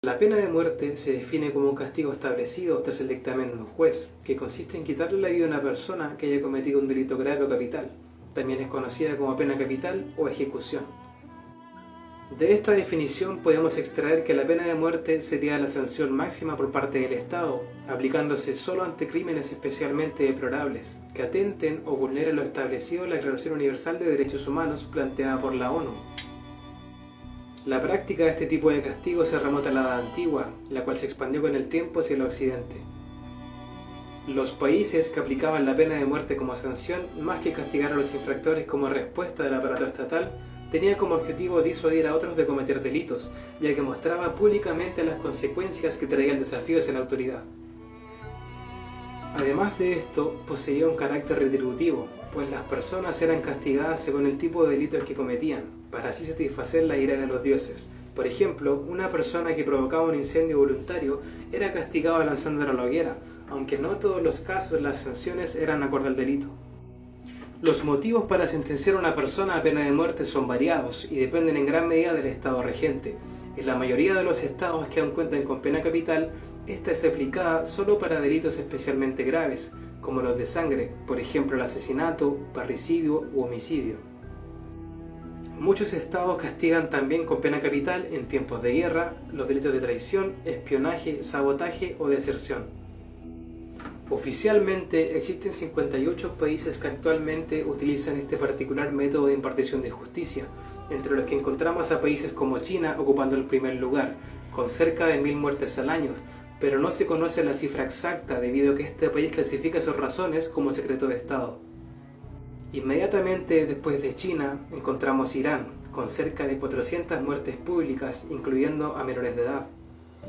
La pena de muerte se define como un castigo establecido tras el dictamen de un juez, que consiste en quitarle la vida a una persona que haya cometido un delito grave o capital. También es conocida como pena capital o ejecución. De esta definición podemos extraer que la pena de muerte sería la sanción máxima por parte del Estado, aplicándose solo ante crímenes especialmente deplorables, que atenten o vulneren lo establecido en la Declaración Universal de Derechos Humanos planteada por la ONU. La práctica de este tipo de castigo se remonta a la Edad Antigua, la cual se expandió con el tiempo hacia el occidente. Los países que aplicaban la pena de muerte como sanción, más que castigar a los infractores como respuesta del aparato estatal, tenía como objetivo disuadir a otros de cometer delitos, ya que mostraba públicamente las consecuencias que traía el desafío hacia la autoridad. Además de esto, poseía un carácter retributivo, pues las personas eran castigadas según el tipo de delitos que cometían, para así satisfacer la ira de los dioses. Por ejemplo, una persona que provocaba un incendio voluntario era castigada lanzándola a la hoguera, aunque no en todos los casos las sanciones eran acorde al delito. Los motivos para sentenciar a una persona a pena de muerte son variados y dependen en gran medida del estado regente. En la mayoría de los estados que aún cuentan con pena capital, esta es aplicada solo para delitos especialmente graves, como los de sangre, por ejemplo el asesinato, parricidio u homicidio. Muchos estados castigan también con pena capital en tiempos de guerra los delitos de traición, espionaje, sabotaje o deserción. Oficialmente existen 58 países que actualmente utilizan este particular método de impartición de justicia, entre los que encontramos a países como China ocupando el primer lugar, con cerca de 1000 muertes al año, pero no se conoce la cifra exacta debido a que este país clasifica sus razones como secreto de Estado. Inmediatamente después de China encontramos Irán, con cerca de 400 muertes públicas, incluyendo a menores de edad.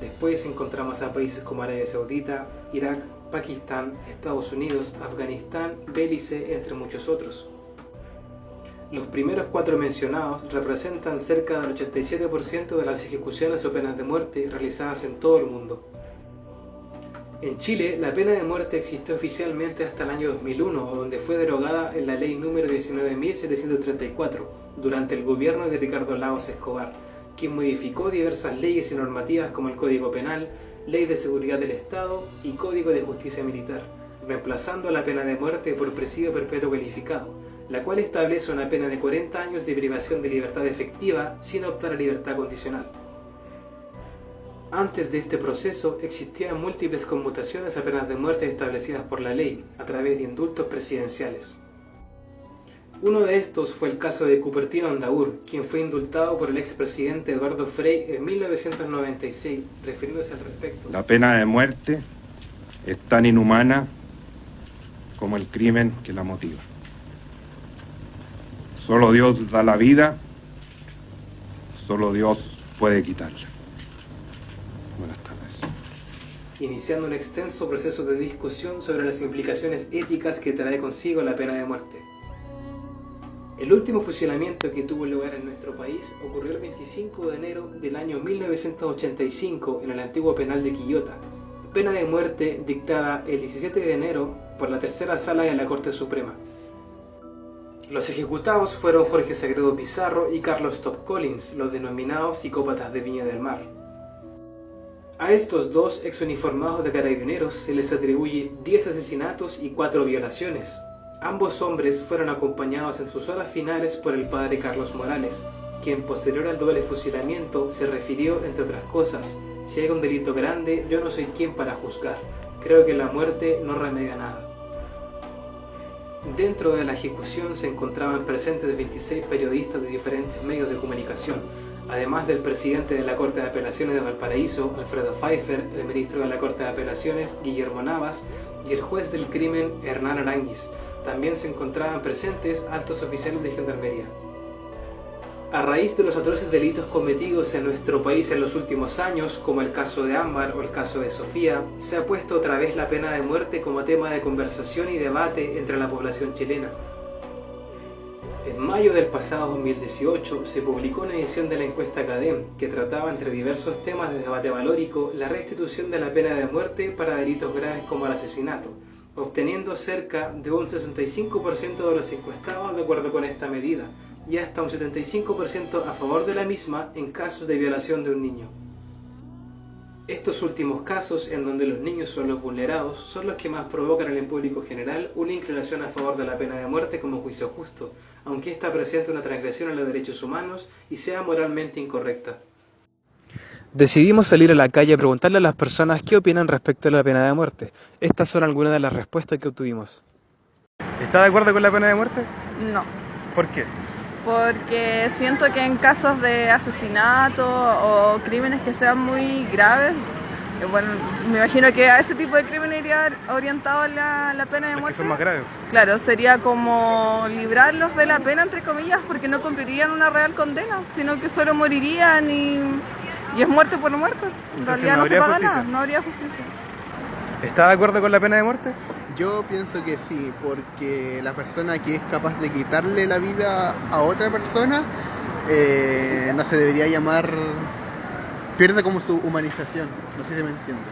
Después encontramos a países como Arabia Saudita, Irak, Pakistán, Estados Unidos, Afganistán, Belice, entre muchos otros. Los primeros 4 mencionados representan cerca del 87% de las ejecuciones o penas de muerte realizadas en todo el mundo. En Chile, la pena de muerte existió oficialmente hasta el año 2001, donde fue derogada en la ley número 19.734, durante el gobierno de Ricardo Lagos Escobar, quien modificó diversas leyes y normativas como el Código Penal, Ley de Seguridad del Estado y Código de Justicia Militar, reemplazando la pena de muerte por presidio perpetuo calificado, la cual establece una pena de 40 años de privación de libertad efectiva sin optar a libertad condicional. Antes de este proceso existían múltiples conmutaciones a penas de muerte establecidas por la ley, a través de indultos presidenciales. Uno de estos fue el caso de Cupertino Andaur, quien fue indultado por el expresidente Eduardo Frei en 1996, refiriéndose al respecto. La pena de muerte es tan inhumana como el crimen que la motiva. Solo Dios da la vida, solo Dios puede quitarla. Buenas tardes. Iniciando un extenso proceso de discusión sobre las implicaciones éticas que trae consigo la pena de muerte. El último fusilamiento que tuvo lugar en nuestro país ocurrió el 25 de enero del año 1985 en el antiguo penal de Quillota, pena de muerte dictada el 17 de enero por la tercera sala de la Corte Suprema. Los ejecutados fueron Jorge Sagredo Pizarro y Carlos Top Collins, los denominados psicópatas de Viña del Mar. A estos dos exuniformados de carabineros se les atribuye 10 asesinatos y 4 violaciones. Ambos hombres fueron acompañados en sus horas finales por el padre Carlos Morales, quien posterior al doble fusilamiento se refirió, entre otras cosas: si hay un delito grande, yo no soy quien para juzgar. Creo que la muerte no remedia nada. Dentro de la ejecución se encontraban presentes 26 periodistas de diferentes medios de comunicación, además del presidente de la Corte de Apelaciones de Valparaíso, Alfredo Pfeiffer, el ministro de la Corte de Apelaciones, Guillermo Navas, y el juez del crimen, Hernán Aranguis. También se encontraban presentes altos oficiales de Gendarmería. A raíz de los atroces delitos cometidos en nuestro país en los últimos años, como el caso de Ámbar o el caso de Sofía, se ha puesto otra vez la pena de muerte como tema de conversación y debate entre la población chilena. En mayo del pasado 2018 se publicó una edición de la encuesta CADEM que trataba entre diversos temas de debate valórico la restitución de la pena de muerte para delitos graves como el asesinato, obteniendo cerca de un 65% de los encuestados de acuerdo con esta medida y hasta un 75% a favor de la misma en casos de violación de un niño. Estos últimos casos, en donde los niños son los vulnerados, son los que más provocan en el público general una inclinación a favor de la pena de muerte como juicio justo, aunque ésta presente una transgresión a los derechos humanos y sea moralmente incorrecta. Decidimos salir a la calle a preguntarle a las personas qué opinan respecto a la pena de muerte. Estas son algunas de las respuestas que obtuvimos. ¿Está de acuerdo con la pena de muerte? No, ¿Por qué? porque siento que en casos de asesinato o crímenes que sean muy graves, bueno, me imagino que a ese tipo de crímenes iría orientado la pena de Los muerte. que son más graves. Claro, sería como librarlos de la pena, entre comillas, porque no cumplirían una real condena, sino que solo morirían y es muerte por muerte. En Entonces realidad no no se habría paga justicia. nada, no habría justicia. ¿Está de acuerdo con la pena de muerte? Yo pienso que sí, porque la persona que es capaz de quitarle la vida a otra persona no se debería llamar, pierde como su humanización, no sé si me entiendes.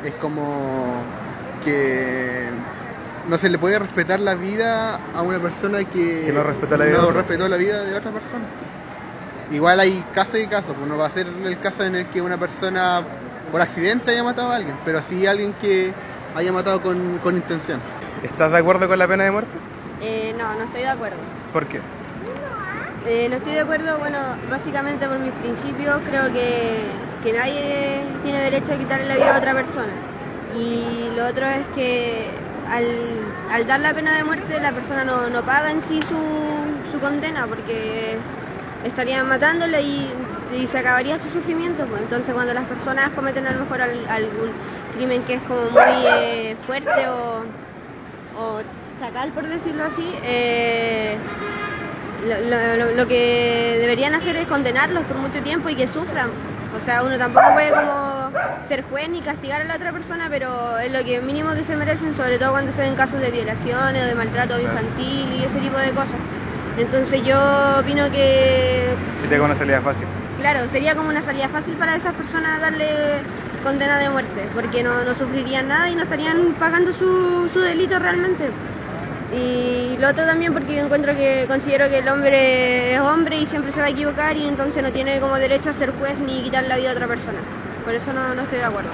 Es como que no se le puede respetar la vida a una persona que no respeta la vida de no otra. respetó la vida de otra persona. Igual hay casos y casos, pues no va a ser el caso en el que una persona por accidente haya matado a alguien, pero sí alguien que haya matado con intención. ¿Estás de acuerdo con la pena de muerte? No estoy de acuerdo. ¿Por qué? No estoy de acuerdo, bueno, básicamente por mis principios creo que nadie tiene derecho a quitarle la vida a otra persona. Y lo otro es que al dar la pena de muerte la persona no paga en sí su condena porque estarían matándola y se acabaría su sufrimiento. Pues. Entonces cuando las personas cometen a lo mejor algún crimen que es como muy fuerte o chacal, por decirlo así, lo que deberían hacer es condenarlos por mucho tiempo y que sufran. O sea, uno tampoco puede como ser juez ni castigar a la otra persona, pero es lo que mínimo que se merecen, sobre todo cuando se ven casos de violaciones o de maltrato infantil y ese tipo de cosas. Entonces yo opino que... Sería una salida fácil. Claro, sería como una salida fácil para esas personas darle condena de muerte, porque no sufrirían nada y no estarían pagando su delito realmente. Y lo otro también porque yo considero que el hombre es hombre y siempre se va a equivocar y entonces no tiene como derecho a ser juez ni quitar la vida a otra persona. Por eso no estoy de acuerdo.